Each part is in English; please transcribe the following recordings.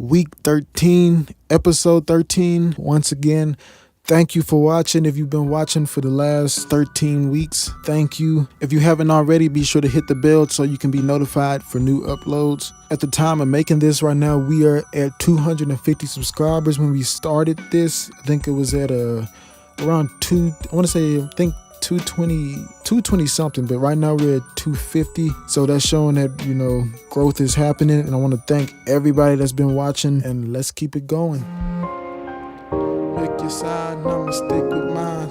week 13, episode 13. Once again, thank you for watching. If you've been watching for the last 13 weeks, thank you. If you haven't already, be sure to hit the bell so you can be notified for new uploads. At the time of making this right now, we are at 250 subscribers. When we started this, I think it was at around 220 something, but right now we're at 250. So that's showing that, growth is happening. And I want to thank everybody that's been watching, and let's keep it going. Pick your side and I'ma stick with mine.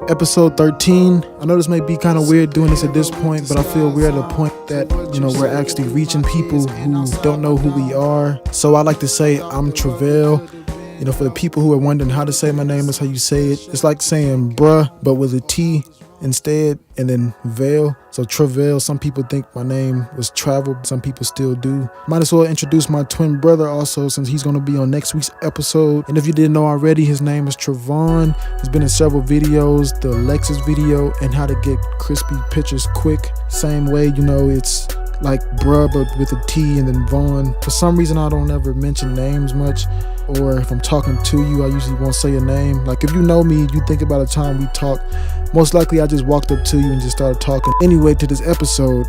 Episode 13. I know this may be kind of weird doing this at this point, but I feel we're at a point that, we're actually reaching people who don't know who we are. So I like to say I'm Travell. For the people who are wondering how to say my name, is how you say it. It's like saying bruh, but with a T instead, and then Vale. So Travell. Some people think my name was Travel. Some people still do. Might as well introduce my twin brother also, since he's going to be on next week's episode. And if you didn't know already, his name is Travon. He's been in several videos, the Lexus video and how to get crispy pictures quick. Same way, it's like bruh but with a T and then Vaughn. For some reason I don't ever mention names much, or if I'm talking to you I usually won't say a name. Like if you know me, you think about a time we talked, most likely I just walked up to you and just started talking. Anyway, to this episode,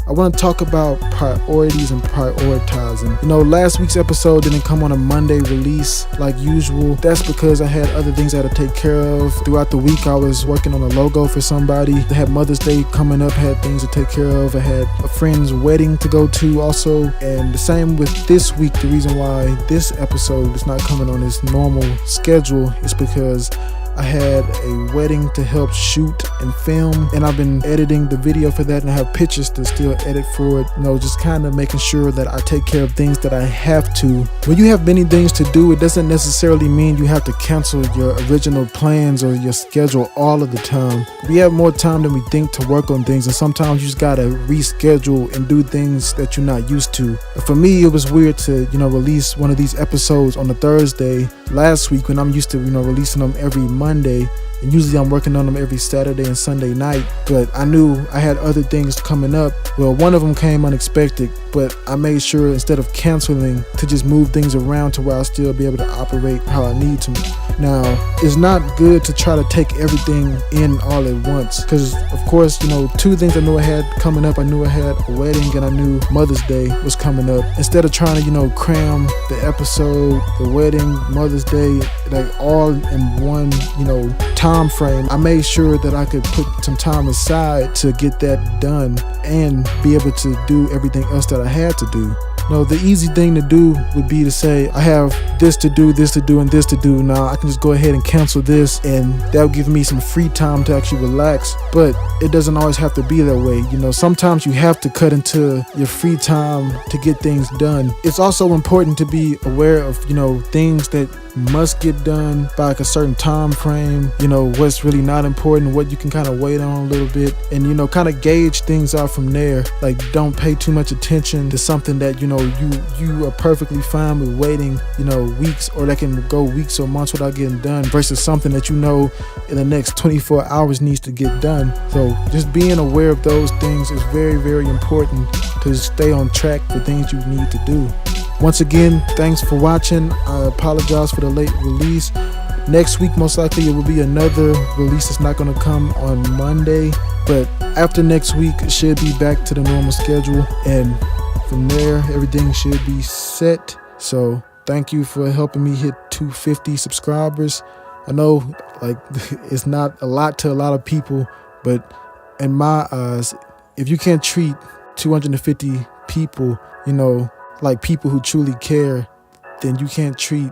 I want to talk about priorities and prioritizing. Last week's episode didn't come on a Monday release like usual. That's because I had other things I had to take care of. Throughout the week, I was working on a logo for somebody. I had Mother's Day coming up, had things to take care of. I had a friend's wedding to go to also. And the same with this week. The reason why this episode is not coming on its normal schedule is because I had a wedding to help shoot and film, and I've been editing the video for that, and I have pictures to still edit for it. Just kind of making sure that I take care of things that I have to. When you have many things to do, it doesn't necessarily mean you have to cancel your original plans or your schedule all of the time. We have more time than we think to work on things, and sometimes you just gotta reschedule and do things that you're not used to. For me, it was weird to, release one of these episodes on a Thursday last week when I'm used to, releasing them every Monday, and usually I'm working on them every Saturday and Sunday night. But I knew I had other things coming up. Well, one of them came unexpected, but I made sure instead of canceling to just move things around to where I'll still be able to operate how I need to. Now, it's not good to try to take everything in all at once, because of course, two things I knew I had coming up. I knew I had a wedding and I knew Mother's Day was coming up. Instead of trying to, cram the episode, the wedding, Mother's Day, like all in one, time frame, I made sure that I could put some time aside to get that done and be able to do everything else that I had to do. The easy thing to do would be to say, I have this to do, and this to do. Now I can just go ahead and cancel this, and that'll give me some free time to actually relax. But it doesn't always have to be that way. Sometimes you have to cut into your free time to get things done. It's also important to be aware of, things that must get done by like a certain time frame, what's really not important, what you can kind of wait on a little bit, and kind of gauge things out from there. Like, don't pay too much attention to something that you are perfectly fine with waiting weeks, or that can go weeks or months without getting done, versus something that in the next 24 hours needs to get done. So just being aware of those things is very, very important to stay on track for things you need to do. Once again, thanks for watching. I apologize for the late release. Next week, most likely, it will be another release. It's not going to come on Monday, but after next week, it should be back to the normal schedule. And from there, everything should be set. So thank you for helping me hit 250 subscribers. I know, it's not a lot to a lot of people, but in my eyes, if you can't treat 250 people, like people who truly care, then you can't treat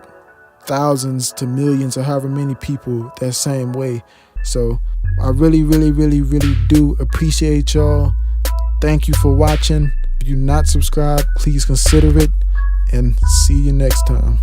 thousands to millions or however many people that same way. So I really, really, really, really do appreciate y'all. Thank you for watching. If you're not subscribed, please consider it, and see you next time.